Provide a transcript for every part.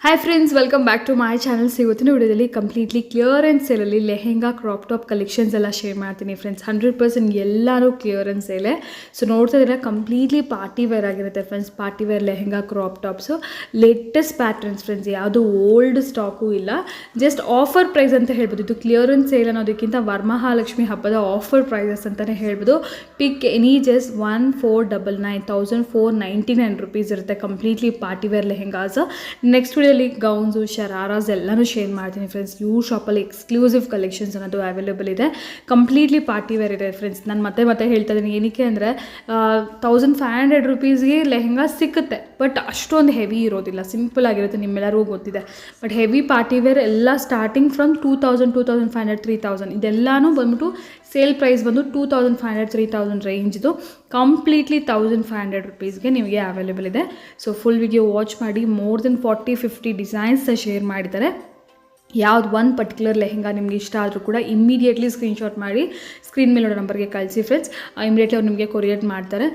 Hi friends, welcome back to my channels. ಇವತ್ತಿನ ವಿಡಿಯೋದಲ್ಲಿ completely clearance ಸೇಲಲ್ಲಿ ಲೆಹೆಂಗಾ ಕ್ರಾಪ್ ಟಾಪ್ ಕಲೆಕ್ಷನ್ಸ್ ಎಲ್ಲ ಶೇರ್ ಮಾಡ್ತೀನಿ ಫ್ರೆಂಡ್ಸ್. 100% ಎಲ್ಲರೂ ಕ್ಲಿಯರೆನ್ಸ್ ಸೇಲೆ. ಸೊ ನೋಡ್ತಾ ಇದ್ರೆ ಕಂಪ್ಲೀಟ್ಲಿ ಪಾರ್ಟಿ ವೇರ್ ಆಗಿರುತ್ತೆ friends. Party wear lehenga crop tops, latest patterns friends. ಯಾವುದು ಓಲ್ಡ್ ಸ್ಟಾಕು ಇಲ್ಲ, ಜಸ್ಟ್ ಆಫರ್ ಪ್ರೈಸ್ ಅಂತ ಹೇಳ್ಬೋದು. ಇದು ಕ್ಲಿಯರೆನ್ಸ್ ಸೇಲ್ ಅನ್ನೋದಕ್ಕಿಂತ ವರಮಹಾಲಕ್ಷ್ಮಿ ಹಬ್ಬದ ಆಫರ್ ಪ್ರೈಸಸ್ ಅಂತಲೇ ಹೇಳ್ಬೋದು. ಪಿಕ್ ಎನಿ ಜಸ್ಟ್ 1499 1499 ರುಪೀಸ್ ಇರುತ್ತೆ. Completely party wear lehengas. Next ವಿಡಿಯೋಲಿ ಗೌನ್ಸು, ಶರಾರಾಸ್ ಎಲ್ಲನೂ ಶೇರ್ ಮಾಡ್ತೀನಿ ಫ್ರೆಂಡ್ಸ್. ಯೂ ಶಾಪಲ್ಲಿ ಎಕ್ಸ್ಕ್ಲೂಸಿವ್ ಕಲೆಕ್ಷನ್ಸ್ ಅನ್ನೋದು ಅವೈಲೇಬಲ್ ಇದೆ. ಕಂಪ್ಲೀಟ್ಲಿ ಪಾರ್ಟಿ ವೇರ್ ಇದೆ ಫ್ರೆಂಡ್ಸ್. ನಾನು ಮತ್ತೆ ಹೇಳ್ತಾ ಇದ್ದೀನಿ, ಏನಕ್ಕೆ ಅಂದರೆ 1500 ರುಪೀಸ್ಗೆ ಲೆಹೆಂಗಾ ಸಿಕ್ಕುತ್ತೆ, ಬಟ್ ಅಷ್ಟೊಂದು ಹೆವಿ ಇರೋದಿಲ್ಲ, ಸಿಂಪಲ್ ಆಗಿರುತ್ತೆ, ನಿಮ್ಮೆಲ್ಲರಿಗೂ ಗೊತ್ತಿದೆ. ಬಟ್ ಹೆವಿ ಪಾರ್ಟಿ ವೇರ್ ಎಲ್ಲ ಸ್ಟಾರ್ಟಿಂಗ್ ಫ್ರಮ್ 2000 2500 3000 ಇದೆಲ್ಲನೂ ಬಂದ್ಬಿಟ್ಟು ಸೇಲ್ ಪ್ರೈಸ್ ಬಂದು 2500 3000 ರೇಂಜ್ದು. ಕಂಪ್ಲೀಟ್ಲಿ 1500 ರುಪೀಸ್ಗೆ ನಿಮಗೆ ಅವೈಲೇಬಲ್ ಇದೆ. ಸೊ ಫುಲ್ ವಿಡಿಯೋ ವಾಚ್ ಮಾಡಿ. ಮೋರ್ ದೆನ್ 40-50 ಡಿಸೈನ್ಸ್ ಶೇರ್ ಮಾಡಿದ್ದಾರೆ. ಯಾವ್ದು ಒಂದು ಪರ್ಟಿಕ್ಯುಲರ್ ಲೆಹೆಂಗಾ ನಿಮಗೆ ಇಷ್ಟ ಆದರೂ ಕೂಡ ಇಮ್ಮಿಡಿಯೇಟ್ಲಿ ಸ್ಕ್ರೀನ್ಶಾಟ್ ಮಾಡಿ ಸ್ಕ್ರೀನ್ ಮೇಲೆ ನಂಬರ್ಗೆ ಕಳಿಸಿ ಫ್ರೆಂಡ್ಸ್. ಇಮಿಡಿಯೇಟ್ಲಿ ಅವ್ರು ನಿಮಗೆ ಕೊರಿಯರ್ ಮಾಡ್ತಾರೆ.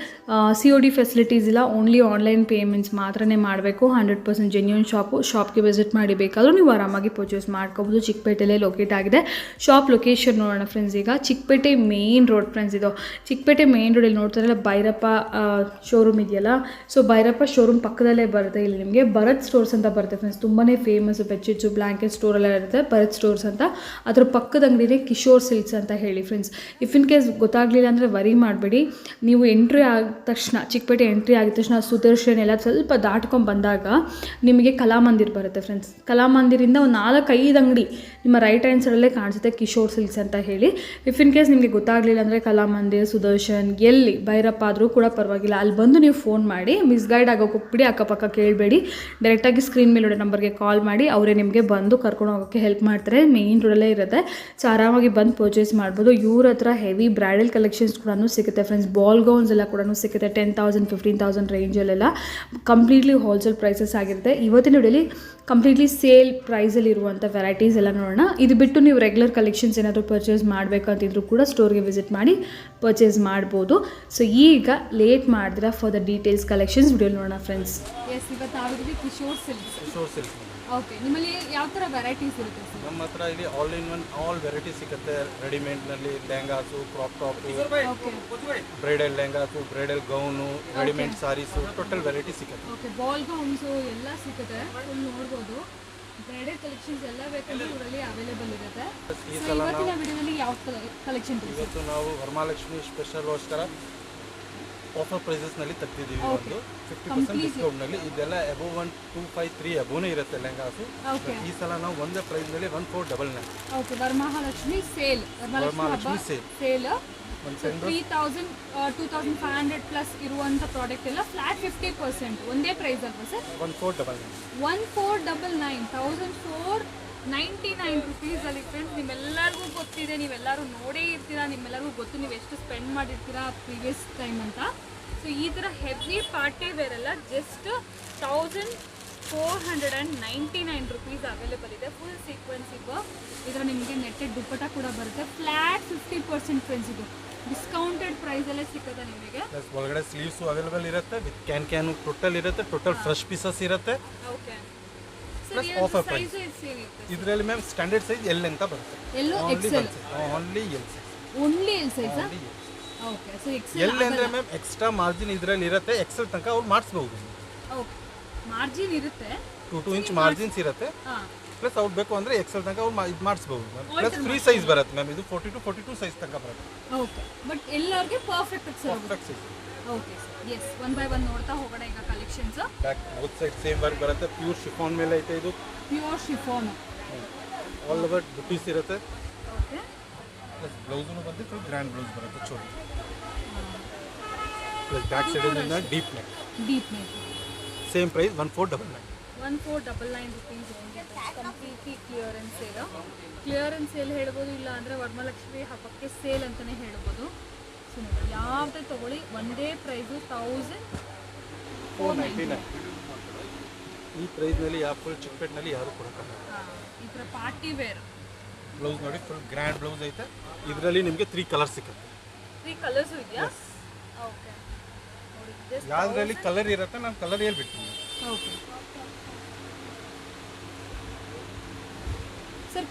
COD ಫೆಸಿಲಿಟೀಸ್ ಇಲ್ಲ, ಓನ್ಲಿ ಆನ್ಲೈನ್ ಪೇಮೆಂಟ್ಸ್ ಮಾತ್ರನೇ ಮಾಡಬೇಕು. 100% ಜೆನ್ಯೂನ್ ಶಾಪ್ಗೆ ವಿಸಿಟ್ ಮಾಡಿ ಬೇಕಾದರೂ ನೀವು ಆರಾಮಾಗಿ ಪರ್ಚೇಸ್ ಮಾಡ್ಕೋಬೋದು. ಚಿಕ್ಕಪೇಟೆಯಲ್ಲೇ ಲೊಕೇಟ್ ಆಗಿದೆ. ಶಾಪ್ ಲೊಕೇಶನ್ ನೋಡೋಣ ಫ್ರೆಂಡ್ಸ್. ಈಗ ಚಿಕ್ಕಪೇಟೆ ಮೇನ್ ರೋಡ್ ಫ್ರೆಂಡ್ಸ್. ಇದು ಚಿಕ್ಕಪೇಟೆ ಮೇನ್ ರೋಡಲ್ಲಿ ನೋಡ್ತಾರಲ್ಲ, ಭೈರಪ್ಪ ಶೋರೂಮ್ ಇದೆಯಲ್ಲ, ಸೊ ಭೈರಪ್ಪ ಶೋರೂಮ್ ಪಕ್ಕದಲ್ಲೇ ಬರುತ್ತೆ. ಇಲ್ಲಿ ನಿಮಗೆ ಭರತ್ ಸ್ಟೋರ್ಸ್ ಅಂತ ಬರುತ್ತೆ ಫ್ರೆಂಡ್ಸ್. ತುಂಬಾ ಫೇಮಸ್ ಬೆಡ್ಶೀಟ್ಸು, ಬ್ಲ್ಯಾಂಕೆಟ್ ಸ್ಟೋರ್ ಎಲ್ಲ ಇರುತ್ತೆ. ಭರತ್ ಸ್ಟೋರ್ಸ್ ಅಂತ. ಅದ್ರ ಪಕ್ಕದ ಅಂಗಡಿನೇ ಕಿಶೋರ್ ಸಿಲ್ಕ್ಸ್ ಅಂತ ಹೇಳಿ ಫ್ರೆಂಡ್ಸ್. ಇಫ್ ಇನ್ ಕೇಸ್ ಗೊತ್ತಾಗಲಿಲ್ಲ ಅಂದರೆ ವರಿ ಮಾಡಬೇಡಿ. ನೀವು ಎಂಟ್ರಿ ಆಗಿದ ತಕ್ಷಣ, ಚಿಕ್ಕಪೇಟೆ ಎಂಟ್ರಿ ಆಗಿದ ತಕ್ಷಣ ಸುದರ್ಶನ್ ಎಲ್ಲ ಸ್ವಲ್ಪ ದಾಟ್ಕೊಂಡು ಬಂದಾಗ ನಿಮಗೆ ಕಲಾಮಂದಿರ್ ಬರುತ್ತೆ ಫ್ರೆಂಡ್ಸ್. ಕಲಾಮಂದಿರಿಂದ ಒಂದು 4-5 ಅಂಗಡಿ ನಿಮ್ಮ ರೈಟ್ ಹ್ಯಾಂಡ್ ಸೈಡಲ್ಲೇ ಕಾಣಿಸುತ್ತೆ, ಕಿಶೋರ್ ಸಿಲ್ಕ್ಸ್ ಅಂತ ಹೇಳಿ. ಇಫ್ ಇನ್ ಕೇಸ್ ನಿಮಗೆ ಗೊತ್ತಾಗಲಿಲ್ಲ ಅಂದರೆ ಕಲಾಮಂದಿರ್, ಸುದರ್ಶನ್, ಎಲ್ಲಿ ಭೈರಪ್ಪ ಆದರೂ ಕೂಡ ಪರವಾಗಿಲ್ಲ, ಅಲ್ಲಿ ಬಂದು ನೀವು ಫೋನ್ ಮಾಡಿ. ಮಿಸ್ಗೈಡ್ ಆಗೋಕೆ ಹೋಗ್ಬಿಡಿ, ಅಕ್ಕಪಕ್ಕ ಕೇಳಬೇಡಿ. ಡೈರೆಕ್ಟಾಗಿ ಸ್ಕ್ರೀನ್ ಮೇಲೆ ನಂಬರ್ಗೆ ಕಾಲ್ ಮಾಡಿ, ಅವರೇ ನಿಮಗೆ ಬಂದು ಕರ್ಕೊಂಡು ಹೋಗೋಕ್ಕೆ ಹೆಲ್ಪ್ ಮಾಡ್ತಾರೆ. ಮೇನ್ ರೋಡಲ್ಲೇ ಇರುತ್ತೆ. ಸೊ ಆರಾಮಾಗಿ ಬಂದು ಪರ್ಚೇಸ್ ಮಾಡ್ಬೋದು. ಇವ್ರ ಹತ್ರ ಹೆವಿ ಬ್ರೈಡಲ್ ಕಲೆಕ್ಷನ್ಸ್ ಕೂಡ ಸಿಗುತ್ತೆ ಫ್ರೆಂಡ್ಸ್. ಬಾಲ್ ಗೌನ್ಸ್ ಎಲ್ಲ ಕೂಡ ಸಿಗುತ್ತೆ 10,000 15,000 ರೇಂಜಲ್ಲೆಲ್ಲ. ಕಂಪ್ಲೀಟ್ಲಿ ಹೋಲ್ಸೇಲ್ ಪ್ರೈಸಸ್ ಆಗಿರುತ್ತೆ. ಇವತ್ತಿನ ವಿಡಿಯೋಲಿ ಕಂಪ್ಲೀಟ್ಲಿ ಸೇಲ್ ಪ್ರೈಸಲ್ಲಿ ಇರುವಂಥ ವೆರೈಟೀಸ್ ಎಲ್ಲ ನೋಡೋಣ. ಇದು ಬಿಟ್ಟು ನೀವು ರೆಗ್ಯುಲರ್ ಕಲೆಕ್ಷನ್ಸ್ ಏನಾದರೂ ಪರ್ಚೇಸ್ ಮಾಡಬೇಕಂತಿದ್ರು ಕೂಡ ಸ್ಟೋರ್ಗೆ ವಿಸಿಟ್ ಮಾಡಿ ಪರ್ಚೇಸ್ ಮಾಡ್ಬೋದು. ಸೊ ಈಗ ಲೇಟ್ ಮಾಡಿದ್ರೆ for the details collections video ನೋಡೋಣ ಫ್ರೆಂಡ್ಸ್. ಎಸ್, ಇವತ್ತು ಆಗಿದ್ದೀವಿ ಕಿಶೋರ್ ಸಿಲ್ಕ್ಸ್. ಓಕೆ, ನಿಮ್ಮಲ್ಲಿ ಯಾವ ಥರ ವೆರೈಟೀಸ್ ಇರುತ್ತೆ ಸರ್? ನಮ್ಮ ಹತ್ರ ಇಲ್ಲಿ all in one all varieties ಸಿಗುತ್ತೆ. ರೆಡಿಮೇಡ್ನಲ್ಲಿ lehengas, crop top, bridal lehengas, bridal gown, readymade ಸಾರೀಸು, ಟೋಟಲ್ ವೆರೈಟಿ ಸಿಗುತ್ತೆ. ಓಕೆ, ಬಾಲ್ ಗೌನ್ಸು ಎಲ್ಲ ಸಿಗುತ್ತೆ. ಫುಲ್ ನೋಡ್ಬೋದು. ಬ್ರೈಡಲ್ ಕಲೆಕ್ಷನ್ಸ್ ಎಲ್ಲ ಬೇಕಂದ್ರೆ ಇವರಲ್ಲಿ ಅವೈಲೇಬಲ್ ಇರುತ್ತೆ. ಇವತ್ತಿನ ವಿಡಿಯೋದಲ್ಲಿ ಯಾವ ಕಲೆಕ್ಷನ್? ಇವತ್ತು ನಾವು ವರಮಹಾಲಕ್ಷ್ಮಿ ಸ್ಪೆಷಲ್ಗೋಸ್ಕರ ಆಫರ್ ಪ್ರೈಸಸ್ನಲ್ಲಿ ತೆಗ್ದಿದ್ದೀವಿ. ಒಂದು 50% ಡಿಸ್ಕೌಂಟ್ನಲ್ಲಿ. ಇದೆಲ್ಲ ಅಬೋವ್ 1253 ಅಬೋನೇ ಇರುತ್ತೆ ಲೆಹಂಗಾಸು. ಈ ಸಲ ನಾವು ಒಂದೇ ಪ್ರೈಸ್ನಲ್ಲಿ 1499. Okay, Varamahalakshmi sale. Varamahalakshmi sale 3000 2500 plus ಇರುವಂಥ ಪ್ರಾಡಕ್ಟ್ ಎಲ್ಲ ಫ್ಲಾಟ್ 50% ಒಂದೇ ಪ್ರೈಸ್ ಅಲ್ವಾ ಸರ್? 1499 1499 ರುಪೀಸಲ್ಲಿ ಫ್ರೆಂಡ್ಸ್. ನಿಮ್ಮೆಲ್ಲರಿಗೂ ಗೊತ್ತಿದೆ, ನೀವೆಲ್ಲರೂ ನೋಡೇ ಇರ್ತೀರಾ, ನಿಮ್ಮೆಲ್ಲರಿಗೂ ಗೊತ್ತು ನೀವು ಎಷ್ಟು ಸ್ಪೆಂಡ್ ಮಾಡಿರ್ತೀರಾ ಪ್ರೀವಿಯಸ್ ಟೈಮ್ ಅಂತ. ಸೊ ಈ ಥರ ಹೆವಿ ಪಾರ್ಟಿ ವೇರ್ ಎಲ್ಲ ಜಸ್ಟ್ 1499 ರುಪೀಸ್ ಅವೈಲೇಬಲ್ ಇದೆ. ಫುಲ್ ಸೀಕ್ವೆನ್ಸ್ ಇದು. ಇದರ ನಿಮಗೆ ನೆಟ್ಟೆಡ್ ದುಪ್ಪಟ್ಟ ಕೂಡ ಬರುತ್ತೆ. Flat 50% friends. ಇದು ಡಿಸ್ಕೌಂಟೆಡ್ ಪ್ರೈಸಲ್ಲೇ ಸಿಗುತ್ತೆ ನಿಮಗೆ. ಒಳಗಡೆ ಸ್ಲೀವ್ಸು ಅವೈಲೇಬಲ್ ಇರುತ್ತೆ. ವಿತ್ ಕ್ಯಾನ್ ಟೋಟಲ್ ಇರುತ್ತೆ. ಟೋಟಲ್ ಫ್ರೆಶ್ ಪೀಸಸ್ ಇರುತ್ತೆ. Okay, offer price. ಇದರಲ್ಲಿ ಮ್ಯಾಮ್ ಸ್ಟ್ಯಾಂಡರ್ಡ್ ಸೈಜ್ ಎಲ್ ಅಂತ ಬರುತ್ತೆ. ಎಲ್ಲೋ XL only L size. Only L size. Okay, so Excel L ಅಂದ್ರೆ ಮ್ಯಾಮ್ ಎಕ್ಸ್ಟ್ರಾ ಮಾರ್ಜಿನ್ ಇದರಲ್ಲಿ ಇರುತ್ತೆ. ಎಕ್ಸೆಲ್ ತನಕ ಅವ್ರು ಮಾಡಿಸಬಹುದು. ಓಕೆ, ಮಾರ್ಜಿನ್ ಇರುತ್ತೆ. 2 ಇಂಚ್ ಮಾರ್ಜಿನ್ಸ್ ಇರುತ್ತೆ. ಪ್ಲಸ್ ಅವ್ರು ಬೇಕು ಅಂದ್ರೆ ಎಕ್ಸೆಲ್ ತನಕ ಅವ್ರು ಇದು ಮಾಡಿಸಬಹುದು. ಪ್ಲಸ್ ಫ್ರೀ ಸೈಜ್ ಬರುತ್ತೆ ಮ್ಯಾಮ್. ಇದು 42 ಸೈಜ್ ತನಕ ಬರುತ್ತೆ. ಓಕೆ, ಬಟ್ ಎಲ್ಲರಿಗೆ perfect size. Size. Okay sir, yes, one by one ನೋಡ್ತಾ ಹೋಗೋಣ ಈಗ collections. Back both side same work ಬರುತ್ತೆ. ಪ್ಯೂರ್ ಶಿಫಾನ್ ಮೇಲೆ ಐತೆ ಇದು. ಪ್ಯೂರ್ ಶಿಫಾನ್ ಆಲ್ ಓವರ್ ಬುಟೀಸ್ ಇರುತ್ತೆ. ಓಕೆ, ಪ್ಲಸ್ ಬ್ಲೌಸ್ನು ಬಂದು ಫುಲ್ ಗ್ರ್ಯಾಂಡ್ ಬ್ಲೌಸ್ ಬರುತ್ತೆ. ಚೋಲಿ ಪ್ಲಸ್ ಬ್ಯಾಕ್ ಸೈಡ್ ಇಂದ deep neck. Same price 1499 rupees. Completely clearance sale. Clearance sale ಹೇಳ್ಬೋದು, ಇಲ್ಲ ಅಂದರೆ ವರಮಹಾಲಕ್ಷ್ಮಿ ಹಬ್ಬಕ್ಕೆ ಸೇಲ್ ಅಂತಲೇ ಹೇಳ್ಬೋದು. ಸೊ ಯಾವುದೇ ತೊಗೊಳ್ಳಿ ಒಂದೇ ಪ್ರೈಸು 1499. ಈ ಪ್ರೈಸ್ನಲ್ಲಿ ಯಾವ ಫುಲ್ ಚಿಕ್ಕಪೇಟ್ನಲ್ಲಿ ಯಾರು ಕೊಡೋಕ್ಕಾಗಲ್ಲ. ಈ ಥರ ಪಾರ್ಟಿ ವೇರ್ ಬ್ಲೌಸ್ ನೋಡಿ, ಫುಲ್ ಗ್ರ್ಯಾಂಡ್ ಬ್ಲೌಸ್ ಐತೆ. ಇದರಲ್ಲಿ ನಿಮಗೆ 3 ಕಲರ್ ಸಿಗುತ್ತೆ. 3 ಕಲರ್ಸು ಇದೆಯಾ? ಓಕೆ, ಯಾವುದರಲ್ಲಿ ಕಲರ್ ಇರುತ್ತೆ ನಾನು ಕಲರ್ ಹೇಳ್ಬಿಡ್ತೀನಿ. ಓಕೆ,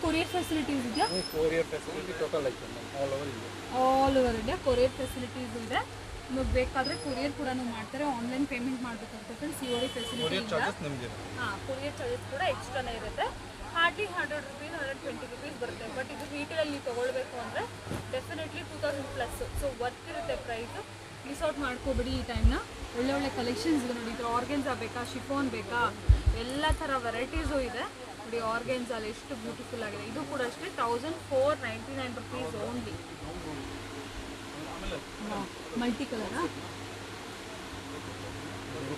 ಕೊರಿಯರ್ ಫೆಸಿಲಿಟೀಸ್ ಇದೆಯಾ? ಕೊರಿಯರ್ ಫೆಸಿಲಿಟಿ ಟೋಟಲ್ ಐತೆ all over India. All over India courier facilities ಇದೆ. ನಿಮಗೆ ಬೇಕಾದರೆ ಕೊರಿಯರ್ ಕೂಡ ಮಾಡ್ತಾರೆ. ಆನ್ಲೈನ್ ಪೇಮೆಂಟ್ ಮಾಡಬೇಕಾಗುತ್ತೆ friends. COD facility courier charges ನಿಮಗೆ. ಕೊರಿಯರ್ ಚಾರ್ಜಸ್ ಕೂಡ ಎಕ್ಸ್ಟ್ರಾನೇ ಇರುತ್ತೆ. ಹಾರ್ಡ್ಲಿ 100 ರುಪೀಸ್ 120 ರುಪೀಸ್ ಬರುತ್ತೆ. ಬಟ್ ಇದು ರೀಟೇಲಲ್ಲಿ ತೊಗೊಳ್ಬೇಕು ಅಂದರೆ ಡೆಫಿನೆಟ್ಲಿ 2000+. ಸೊ ವರ್ತ್ ಇರುತ್ತೆ ಪ್ರೈಸು. ಮಿಸ್ ಔಟ್ ಮಾಡ್ಕೋಬೇಡಿ ಈ ಟೈಮ್ನ. ಒಳ್ಳೆ ಕಲೆಕ್ಷನ್ಸ್ ಇದೆ ನೋಡಿ. ಇದು ಆರ್ಗೆನ್ಸಾ ಬೇಕಾ, ಶಿಫಾನ್ ಬೇಕಾ, ಎಲ್ಲ ಥರ ವೆರೈಟೀಸು ಇದೆ ನೋಡಿ. ಆರ್ಗೆನ್ಸಲ್ಲಿ ಎಷ್ಟು ಬ್ಯೂಟಿಫುಲ್ ಆಗಿದೆ. ಇದು ಕೂಡ ಅಷ್ಟೇ 1499 ರುಪೀಸ್ ಓನ್ಲಿ. ಮಲ್ಟಿ ಕಲರಾ?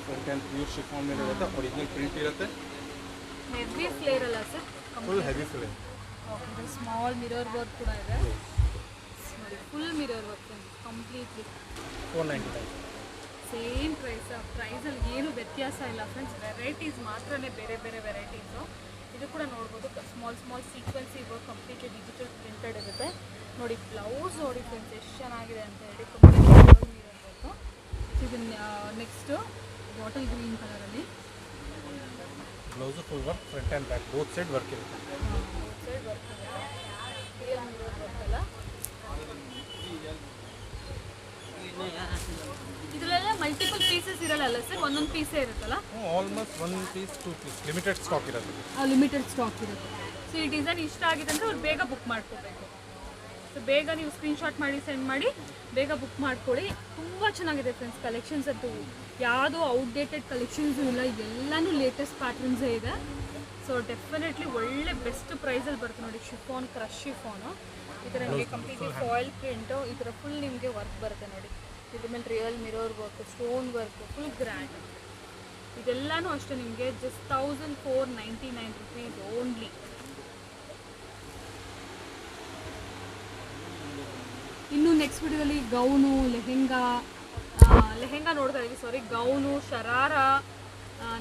ಫ್ರಂಟ್ ಆ್ಯಂಡ್ ಪ್ಯೂರ್ ಶಿಫಾನ್ ಮೇಲೆ ಇರುತ್ತೆ. ಒರಿಜಿನಲ್ ಪ್ರಿಂಟ್ ಇರುತ್ತೆ. ಹೆವಿ ಫ್ಲೇರ್ ಅಲ್ಲ sir? Full heavy flare. Okay. Small mirror work ಕೂಡ ಇದೆ ನೋಡಿ. Full mirror work completely 499. Same ಪ್ರೈಸಲ್ಲಿ ಏನು ವ್ಯತ್ಯಾಸ ಇಲ್ಲ ಫ್ರೆಂಡ್ಸ್. ವೆರೈಟೀಸ್ ಮಾತ್ರನೇ ಬೇರೆ ಬೇರೆ ವೆರೈಟೀಸು. ಇದು ಕೂಡ ನೋಡ್ಬೋದು. Small ಸೀಕ್ವೆನ್ಸಿ work completely digital printed ಇರುತ್ತೆ ನೋಡಿ. ಬ್ಲೌಸ್ ನೋಡಿ ಫ್ರೆಂಡ್ಸ್ ಎಷ್ಟು ಚೆನ್ನಾಗಿದೆ ಅಂತ ಹೇಳಿ. ಕಂಪ್ಲೀಟ್ ಇರಬೇಕು. ಇದು ನೆಕ್ಸ್ಟು ಬಾಟಲ್ ಗ್ರೀನ್ ಕಲರಲ್ಲಿ blouse full work, front and back both side work ಇರುತ್ತೆ. ಬೋತ್ ಸೈಡ್ ವರ್ಕ್ ಇದೆ. ರಿಯಲ್ ಮಿರರ್ ವರ್ಕ್ ಅಲ್ಲ. ಇದರಲ್ಲೆಲ್ಲ ಮಲ್ಟಿಪಲ್ ಪೀಸಸ್ ಇರಲ್ಲ ಸರ್? ಒಂದೊಂದು ಪೀಸೇ ಇರುತ್ತಲ್ಲ? Almost 1 piece 2 piece limited stock ಇರುತ್ತೆ. ಲಿಮಿಟೆಡ್ ಸ್ಟಾಕ್ ಇರುತ್ತೆ. ಸೊ ಈ ಡಿಸೈನ್ ಇಷ್ಟ ಆಗಿದೆ ಅಂದರೆ ಅವ್ರು ಬೇಗ ಬುಕ್ ಮಾಡ್ಕೋಬೇಕು. ಸೊ ಬೇಗ ನೀವು ಸ್ಕ್ರೀನ್ಶಾಟ್ ಮಾಡಿ ಸೆಂಡ್ ಮಾಡಿ ಬೇಗ ಬುಕ್ ಮಾಡ್ಕೊಳ್ಳಿ. ತುಂಬ ಚೆನ್ನಾಗಿದೆ ಫ್ರೆಂಡ್ಸ್ ಕಲೆಕ್ಷನ್ಸ್ ಅಂತೂ. ಯಾವುದೋ ಔಟ್ಡೇಟೆಡ್ ಕಲೆಕ್ಷನ್ಸು ಇಲ್ಲ, ಎಲ್ಲನೂ ಲೇಟೆಸ್ಟ್ ಪ್ಯಾಟರ್ನ್ಸೇ ಇದೆ. ಸೊ ಡೆಫಿನೆಟ್ಲಿ ಒಳ್ಳೆ ಬೆಸ್ಟ್ ಪ್ರೈಸಲ್ಲಿ ಬರುತ್ತೆ ನೋಡಿ. Chiffon, crush chiffon. ಈ ಥರ ನಿಮಗೆ ಕಂಪ್ಲೀಟ್ಲಿ ಫಾಯಿಲ್ ಪ್ರಿಂಟು ಈ ಥರ ಫುಲ್ ನಿಮಗೆ ವರ್ಕ್ ಬರುತ್ತೆ ನೋಡಿ. ಇದ್ರ ಮೇಲೆ real mirror work, stone work, full grand. ಇದೆಲ್ಲನೂ ಅಷ್ಟೇ ನಿಮಗೆ ಜಸ್ಟ್ 1499 ರುಪೀಸ್ ಓನ್ಲಿ. ಇನ್ನು ನೆಕ್ಸ್ಟ್ ವಿಡಿಯೋದಲ್ಲಿ ಗೌನು, ಲೆಹೆಂಗಾ ನೋಡ್ತಾ ಇದ್ದೀವಿ. ಸಾರಿ, ಗೌನು, ಶರಾರ,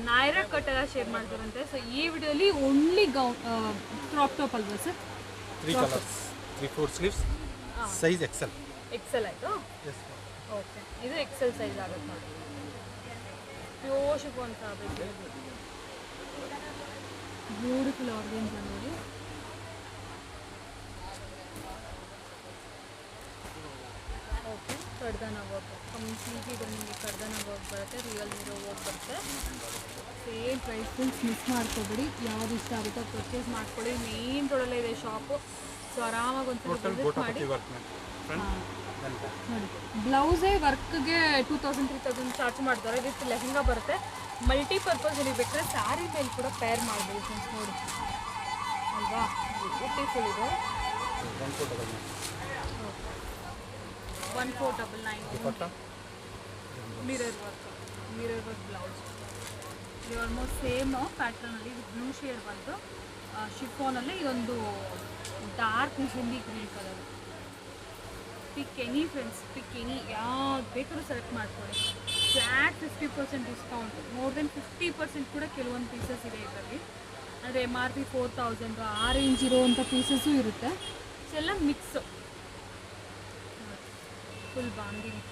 ನಾಯರಾ ಕಟ್ ಎಲ್ಲ ಶೇರ್ ಮಾಡ್ತಾರಂತೆ. ಸೊ ಈ ವಿಡಿಯೋಲಿ ಓನ್ಲಿ ಕ್ರಾಪ್ ಟಾಪ್ ಅಲ್ವಾ sir? 3 colours, 3/4 sleeves, size XL. XL ಆಯಿತು. ಓಕೆ. ಇದು ಎಕ್ಸೆಲ್ ಸೈಜ್ ಆಗುತ್ತೆ ನೋಡಿ. Pure chiffon fabric. Beautiful organza ನೋಡಿ. ಓಕೆ. ಕಡ್ದಾನ ವರ್ಕ್ ಕಂಪ್ಲೀಟ್ಲಿ ಇದು ನಿಮಗೆ ಕಡ್ದಾನ ವರ್ಕ್ ಬರುತ್ತೆ. ರಿಯಲ್ ಮಿರರ್ ವರ್ಕ್ ಬರುತ್ತೆ. ಸೇಮ್ ಪ್ರೈಸ್ ಮಿಸ್ ಮಾಡ್ಕೊಬೇಡಿ. ಯಾವ್ದು ಇಷ್ಟ ಆಗುತ್ತೋ ಪರ್ಚೇಸ್ ಮಾಡ್ಕೊಳ್ಳಿ. ಮೇನ್ ರೋಡಲ್ಲೇ ಇದೆ ಶಾಪು. ಸೊ ಆರಾಮಾಗಿ ಒಂದ್ಸಲ ವಿಸಿಟ್ ಮಾಡಿ. ನೋಡಿ, ಬ್ಲೌಸೇ ವರ್ಕ್ಗೆ 2000-3000 ಚಾರ್ಜ್ ಮಾಡ್ತಾರೆ. ವಿತ್ ಲೆಹಂಗಾ ಬರುತ್ತೆ. ಮಲ್ಟಿಪರ್ಪಸ್ ನೀವು ಬೇಕಾದ್ರೆ ಸ್ಯಾರಿ ಮೇಲೆ ಕೂಡ ಪೇರ್ ಮಾಡ್ಬೋದು ಫ್ರೆಂಡ್ಸ್ ನೋಡಿ ಅಲ್ವಾ. ಬ್ಯೂಟಿಫುಲ್ ಇದು. 1499 ಮಿರರ್ ವರ್ಕ್ ಬ್ಲೌಸ್. ಇದು ಆಲ್ಮೋಸ್ಟ್ ಸೇಮ್ ಪ್ಯಾಟ್ರನಲ್ಲಿ. ಇದು ಬ್ಲೂ ಶೇಡ್ ಬಂದು ಶಿಫಾನಲ್ಲಿ. ಇದೊಂದು ಡಾರ್ಕ್ ಮೆಹಂದಿ ಗ್ರೀನ್ ಕಲರ್. ಪಿಕ್ ಎನಿ ಫ್ರೆಂಡ್ಸ್, ಪಿಕ್ ಎನಿ, ಯಾವ್ದು ಬೇಕಾದ್ರೂ ಸೆಲೆಕ್ಟ್ ಮಾಡ್ಕೊಳ್ಳಿ. Flat 50% discount. ಮೋರ್ ದೆನ್ 50% ಕೂಡ ಕೆಲವೊಂದು ಪೀಸಸ್ ಇದೆ ಇದರಲ್ಲಿ. ಅಂದರೆ MRP 4000 ಆ ರೇಂಜ್ ಇರೋವಂಥ ಪೀಸಸ್ಸು ಇರುತ್ತೆ. ಸೊ ಎಲ್ಲ ಮಿಕ್ಸು. ಫುಲ್ ಬಾಂದಿನಿ.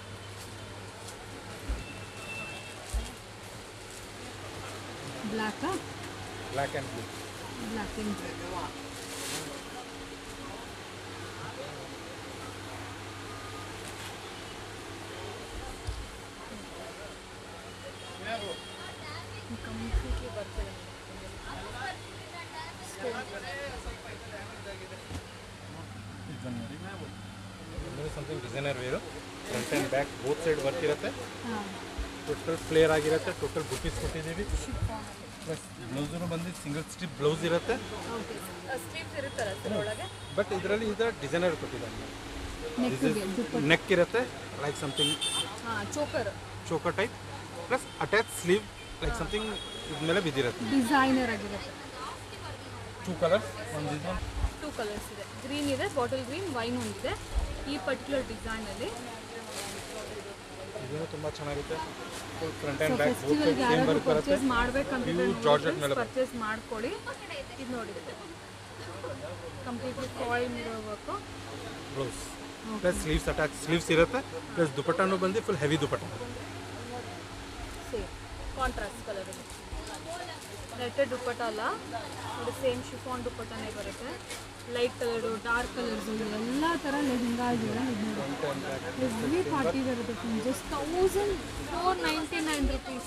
ಬ್ಲ್ಯಾಕಾ? Black and blue. Black and blue. Completely ಬರ್ತದೆ. Something designer wear. Front and back both side work ಇರುತ್ತೆ. ಟೋಟಲ್ ಫ್ಲೇರ್ ಆಗಿರುತ್ತೆ. ಟೋಟಲ್ ಬುಟೀಸ್ ಕೊಟ್ಟಿದ್ದೀವಿ. ಪ್ಲಸ್ ಬ್ಲೌಸೂ ಬಂದು ಸಿಂಗಲ್ ಸ್ಟ್ರಿಪ್ ಬ್ಲೌಸ್ ಇರುತ್ತೆ. ಬಟ್ ಇದರಲ್ಲಿ ಇದು ಡಿಸೈನರ್ ಕೊಟ್ಟಿದ್ದಾರೆ. ನೆಕ್ ಇರುತ್ತೆ like something choker type. Plus attach sleeve like something ಇದ್ಮೇಲೆ ಬಿದ್ದಿರುತ್ತೆ. ಡಿಸೈನರ್ ಆಗಿರುತ್ತೆ. 2 ಕಲರ್ಸ್. ಒಂದು 2 ಕಲರ್ಸ್ ಇದೆ. ಗ್ರೀನ್ ಇದೆ, ಬಾಟಲ್ ಗ್ರೀನ್, ವೈನ್ ಒಂದಿದೆ. ಈ ಪರ್ಟಿಕ್ಯುಲರ್ ಡಿಸೈನಲ್ಲಿ ಇದೂ ತುಂಬ ಚೆನ್ನಾಗಿದೆ. Full front and back both side same work ಬರುತ್ತೆ. ಪರ್ಚೇಸ್ ಮಾಡಬೇಕಂದ್ರೆ ಜಾರ್ಜೆಟ್ ಮೇಲೆ ಪರ್ಚೇಸ್ ಮಾಡ್ಕೊಳ್ಳಿ. ಇದು ನೋಡಿ completely foil mirror work blouse. Plus sleeves attach sleeves ಇರುತ್ತೆ. ಪ್ಲಸ್ ದುಪಟ್ಟಾನು ಬಂದು full heavy dupatta. Same contrast colour ಇದೆ. ನೆಟ್ಟೆಡ್ ದುಪ್ಪಟ್ಟ ಅಲ್ಲ, ನೋಡಿ ಸೇಮ್ ಶಿಫಾನ್ ದುಪ್ಪಟ್ಟನೇ ಬರುತ್ತೆ. ಲೈಟ್ ಕಲರು, ಡಾರ್ಕ್ ಕಲರ್ಸು ಎಲ್ಲ ಥರ ಲೆಹೆಂಗಾ ಇದೆ. ಎವ್ರಿ ಪಾರ್ಟಿ ಬರುತ್ತೆ ಜಸ್ಟ್ 1499 rupees.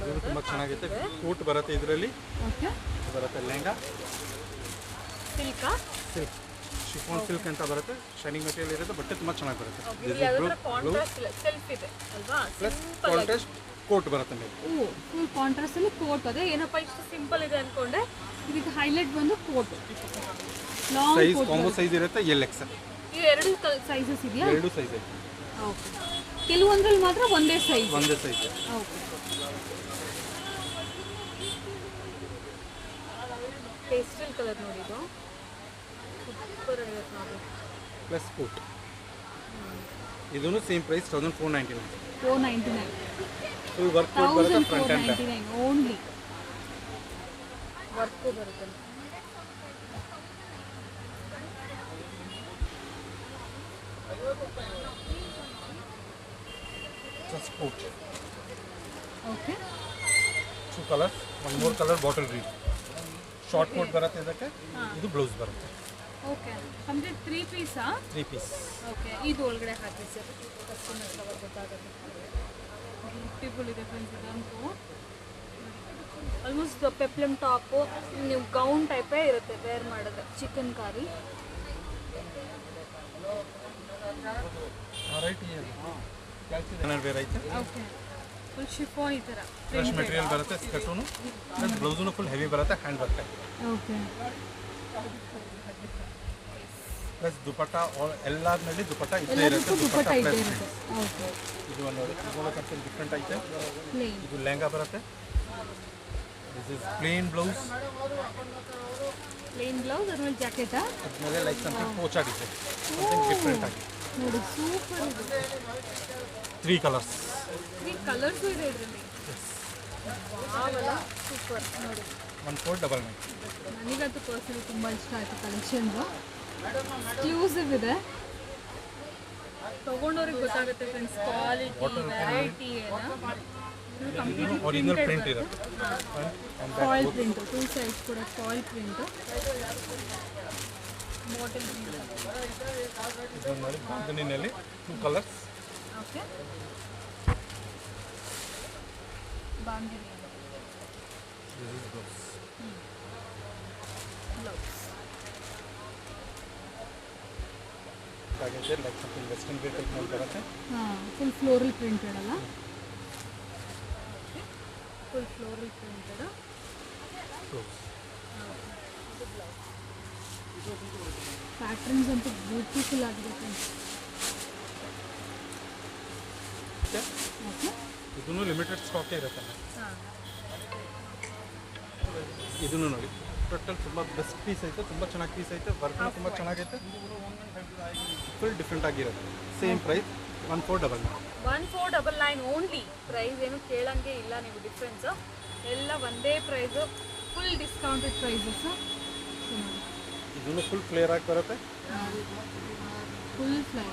ಇದು ತುಂಬ ಚೆನ್ನಾಗೈತೆ. ಕೋಟ್ ಬರುತ್ತೆ ಇದರಲ್ಲಿ, ಬರುತ್ತೆ ಲೆಹಂಗಾ ಸಿಲ್ಕ್ ಶಿಫಾನ್ ಸಿಲ್ಕ್ ಅಂತ ಬರುತ್ತೆ. ಶೈನಿಂಗ್ ಮೆಟೀರಿಯಲ್ ಇರುತ್ತೆ, ಬಟ್ಟೆ ತುಂಬ ಚೆನ್ನಾಗಿ ಬರುತ್ತೆ. ಕಾಂಟ್ರಾಸ್ಟ್ ಕೋಟ್ ಬರುತ್ತೆ ಮೇಲೆ. ಫುಲ್ ಕಾಂಟ್ರಾಸ್ಟ್ ಅಲ್ಲಿ ಕೋಟ್. ಅದೇ ಏನಪ್ಪ ಇಷ್ಟು ಸಿಂಪಲ್ ಇದೆ ಅನ್ಕೊಂಡೆ, ಇದಕ್ಕೆ ಹೈಲೈಟ್ ಬಂದು coat. Long size combo size ಇರುತ್ತೆ LXL. ಇದು ಎರಡು ಸೈಜಸ್ ಇದೆಯಾ? ಎರಡು ಸೈಜ್ ಐತೆ. ಓಕೆ, ಕೆಲವೊಂದ್ರಲ್ಲಿ ಮಾತ್ರ ಒಂದೇ ಸೈಜ್. ಒಂದೇ ಸೈಜ್. ಓಕೆ, ಪೇಸ್ಟಲ್ ಕಲರ್ ನೋಡಿ, ಇದು ಸೂಪರ್ ಆಗಿರುತ್ತೆ ನೋಡಿ. Plus coat. ಇದನ್ನು same price 1499. 499. Full work coat ಬರುತ್ತೆ front and back. 499 only. Work ಬರುತ್ತೆ. Just coat. Okay, 2 colors, one more color bottle green. Short coat ಬರುತ್ತೆ ಇದಕ್ಕೆ. ಇದು ಬ್ಲೌಸ್ ಬರುತ್ತೆ. ಓಕೆ, ಕಂಪ್ಲೀಟ್ 3 ಪೀಸಾ? 3 ಪೀಸ್. ಓಕೆ, ಇದು ಒಳಗಡೆ ಹಾಕಿ ಸರ್, ಕಸ್ಟಮರ್ ಕವರ್ ಗೊತ್ತಾಗುತ್ತೆ. ಬ್ಯೂಟಿಫುಲ್ ಇದೆ ಫ್ರೆಂಡ್ಸ್. ಇದಂತೂ ಆಲ್ಮೋಸ್ಟ್ ಪೆಪ್ಲಮ್ ಟಾಪು, ನೀವು ಗೌನ್ ಟೈಪೇ ಇರುತ್ತೆ ವೇರ್ ಮಾಡಿದ್ರೆ. ಚಿಕನ್ ಕಾರಿ ವೇರ್ ಐತೆ. ಓಕೆ, ಫುಲ್ ಶಿಫಾನ್ ಈ ಥರ ಫ್ರೆಶ್ ಮೆಟೀರಿಯಲ್ ಬರುತ್ತೆ. ಸ್ಕರ್ಟುನು ಪ್ಲಸ್ ಬ್ಲೌಸುನು ಫುಲ್ ಹೆವಿ ಬರುತ್ತೆ, hand work. Okay, plus dupatta ಎಲ್ಲಾದ್ರಲ್ಲಿ ದುಪಟ್ಟ ಇದ್ದೇ ಇರುತ್ತೆ. ದುಪ್ಪಟ್ಟ ಇದೆ ಪ್ಲಸ್ ಇರುತ್ತೆ. ಓಕೆ, ಇದು ಒಂದು ಕನ್ಸೆಪ್ಟ್ ಡಿಫ್ರೆಂಟ್ ಐತೆ. ಪ್ಲೇನ್. ಇದು ಲೆಹಂಗಾ ಬರುತ್ತೆ. This is plain blouse. Plain blouse, ಅದ್ರಲ್ಲಿ ಜಾಕೆಟಾ? ಅದ್ಮೇಲೆ ಲೈಕ್ ಸಮಥಿಂಗ್ ಪೋಚಾ ಡಿಸೈನ್, ಸಮಥಿಂಗ್ ಡಿಫ್ರೆಂಟ್ ಆಗಿ. ನೋಡಿ ಸೂಪರ್ ಇದೆ. 3 ಕಲರ್ಸ್. 3 ಕಲರ್ಸು ಇದೆ ಇದರಲ್ಲಿ. ವಾವಲ್ಲ, ಸೂಪರ್ ನೋಡಿ. 1499. ನನಗಂತೂ ಪರ್ಸನಲಿ ತುಂಬ ಇಷ್ಟ ಆಯಿತು ಕಲೆಕ್ಷನ್ಸು. ಎಕ್ಸ್ಕ್ಲೂಸಿವ್ ಇದೆ, ತೊಗೊಂಡವ್ರಿಗೆ ಗೊತ್ತಾಗುತ್ತೆ ಫ್ರೆಂಡ್ಸ್ ಕ್ವಾಲಿಟಿ, ವೆರೈಟಿ ಏನು. ಒರಿಜಿನಲ್ ಪ್ರಿಂಟ್ ಇರುತ್ತೆ. ಫಾಯಿಲ್ ಪ್ರಿಂಟು, 2 ಸೈಡ್ಸ್ ಕೂಡ ಫಾಯಿಲ್ ಪ್ರಿಂಟು. ಬಾಟಲ್ ಇದೊಂದು ನೋಡಿ ಬಾಂಧನಿನಲ್ಲಿ 2 ಕಲರ್ಸ್. Okay, bandhani blouse. ಹಾಗೆ like something western wear type ಮಾಡಿ ಬರುತ್ತೆ. ಹಾಂ, ಫುಲ್ ಫ್ಲೋರಲ್ ಪ್ರಿಂಟೆಡ್ ಅಲ್ಲ? Full floral printed blouse. Patterns ಅಂತೂ ಬ್ಯೂಟಿಫುಲ್ ಆಗಿದೆ ಫ್ರೆಂಡ್ಸ್. ಓಕೆ, ಇದನ್ನು ಲಿಮಿಟೆಡ್ ಸ್ಟಾಕೇ ಇರುತ್ತೆ. ಹಾಂ, ಇದನ್ನು ನೋಡಿ ಟೋಟಲ್ ತುಂಬ ಬೆಸ್ಟ್ ಪೀಸ್ ಐತೆ. ತುಂಬ ಚೆನ್ನಾಗಿ ಪೀಸ್ ಐತೆ. ವರ್ಕ್ ತುಂಬ ಚೆನ್ನಾಗೈತೆ. ಫುಲ್ ಡಿಫ್ರೆಂಟ್ ಆಗಿರುತ್ತೆ. Same price 1499. 1499 ಓನ್ಲಿ. ಪ್ರೈಸ್ ಏನು ಕೇಳಂಗೆ ಇಲ್ಲ ನೀವು. ಡಿಫ್ರೆನ್ಸು ಎಲ್ಲ ಒಂದೇ ಪ್ರೈಸು, ಫುಲ್ ಡಿಸ್ಕೌಂಟೆಡ್ ಪ್ರೈಸಸ್ಸು. ಇದನ್ನು ಫುಲ್ ಕ್ಲಿಯರ್ ಆಗಿ ಬರುತ್ತೆ. ಫುಲ್ ಫ್ಲೈ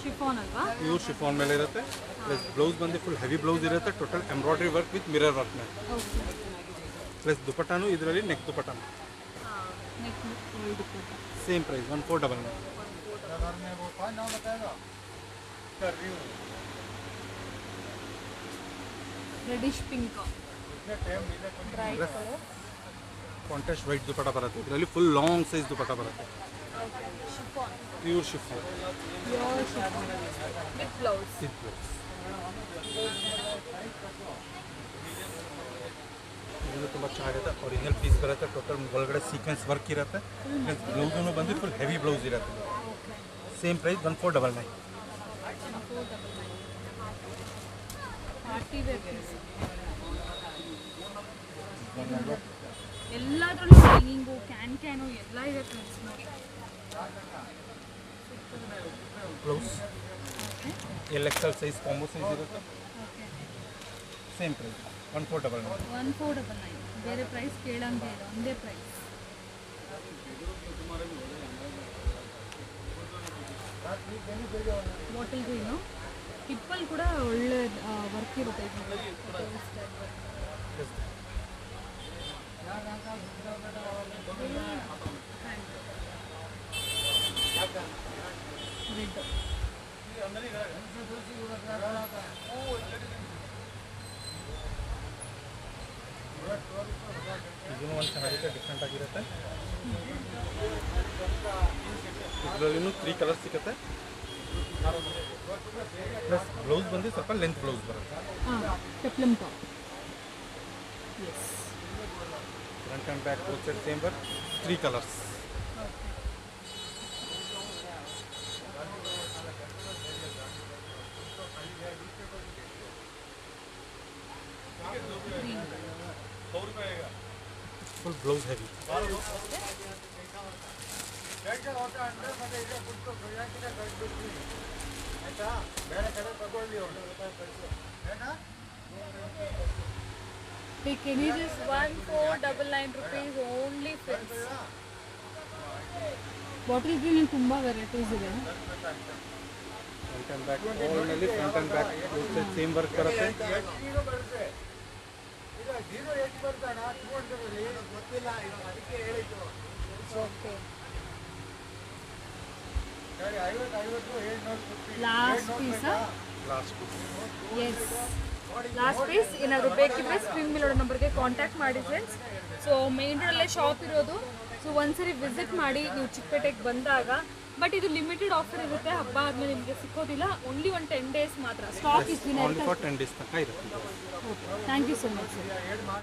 ಶಿಫಾನ್ ಅಲ್ವಾ? ಪ್ಯೂರ್ ಶಿಫಾನ್ ಮೇಲೆ ಇರುತ್ತೆ. ಪ್ಲಸ್ ಬ್ಲೌಸ್ ಬಂದು ಫುಲ್ ಹೆವಿ ಬ್ಲೌಸ್ ಇರುತ್ತೆ. Total embroidery work with mirror work ಮೇಲೆ. ಓಕೆ, ಪ್ಲಸ್ ದುಪಟ್ಟಾನು ಇದರಲ್ಲಿ ನೆಕ್ ದುಪಟ್ಟಾನು ಹಾಂ, neck dupatta. Same price 1499. Reddish pink, bright colour. Contrast white dupatta ಬರುತ್ತೆ. ಇದರಲ್ಲಿ ಫುಲ್ ಲಾಂಗ್ ಸೈಜ್ ದುಪಟ್ಟ ಬರುತ್ತೆ. Okay, chiffon, pure chiffon pure chiffon with blouse. With blouse. ಇದು ತುಂಬ ಚೆನ್ನಾಗಿರುತ್ತೆ. ಒರಿಜಿನಲ್ ಪೀಸ್ ಬರುತ್ತೆ. ಟೋಟಲ್ ಒಳಗಡೆ ಸೀಕ್ವೆನ್ಸ್ ವರ್ಕ್ ಇರುತ್ತೆ. ಪ್ಲಸ್ ಬ್ಲೌಸೂ ಬಂದು ಫುಲ್ ಹೆವಿ ಬ್ಲೌಸ್ ಇರುತ್ತೆ. Same price 1499. Party wear piece. ಎಲ್ಲದರಲ್ಲೂ ಹ್ಯಾಂಗಿಂಗು ಕ್ಯಾನು ಎಲ್ಲ ಇದೆ ಫ್ರೆಂಡ್ಸ್ ನೋಡಿ. Blouse LXL size combo size ಇರುತ್ತೆ. Okay, same price 1499. 1499. ಬೇರೆ ಪ್ರೈಸ್ ಕೇಳಂಗೆ ಇಲ್ಲ, ಒಂದೇ ಪ್ರೈಸ್. ಬಾಟಲ್ ಗ್ರೀನು ಹಿಪ್ಪಲ್ಲಿ ಕೂಡ ಒಳ್ಳೆ ವರ್ಕ್ ಇರುತ್ತೆ ರೆಡ್. ಇದೂ ಒಂದು ಚೆನ್ನಾಗಿದೆ, ಡಿಫ್ರೆಂಟ್ ಆಗಿರುತ್ತೆ. ಇದರಲ್ಲಿನೂ 3 ಕಲರ್ಸ್ ಸಿಗುತ್ತೆ. ಪ್ಲಸ್ ಬ್ಲೌಸ್ ಬಂದು ಸ್ವಲ್ಪ ಲೆಂತ್ ಬ್ಲೌಸ್ ಬರುತ್ತೆ. ಹಾಂ, peplum top. Yes, front and back both side same ಬರ್ 3 colours. Full blouse heavy. Can you just 1499 rupees only friends. Bottle green ತುಂಬ ವೆರೈಟೀಸ್ ಇದೆ. ಫ್ರಂಟ್ ಆ್ಯಂಡ್ ಬ್ಯಾಕ್ ಓಲ್ನಲ್ಲಿ front and back both side same work ಬರುತ್ತೆ. Okay, last ಪೀಸಾ? Last piece. Yes, last piece. ಏನಾದರೂ ಬೇಕಿದ್ರೆ screen ಮೇಲೆ ನಂಬರ್ಗೆ contact ಮಾಡಿ ಫ್ರೆಂಡ್ಸ್. ಸೊ ಮೇನ್ ರೋಡಲ್ಲೇ ಶಾಪ್ ಇರೋದು. ಸೊ ಒಂದ್ಸರಿ ವಿಸಿಟ್ ಮಾಡಿ ನೀವು ಚಿಕ್ಕಪೇಟೆಗೆ ಬಂದಾಗ. ಬಟ್ ಇದು ಲಿಮಿಟೆಡ್ ಆಫರ್ ಇರುತ್ತೆ, ಹಬ್ಬ ಆದಮೇಲೆ ನಿಮಗೆ ಸಿಕ್ಕೋದಿಲ್ಲ. ಓನ್ಲಿ 10 days ಮಾತ್ರ stock is. Only for 10 days ತನಕ ಇರುತ್ತೆ. Thank you so much sir.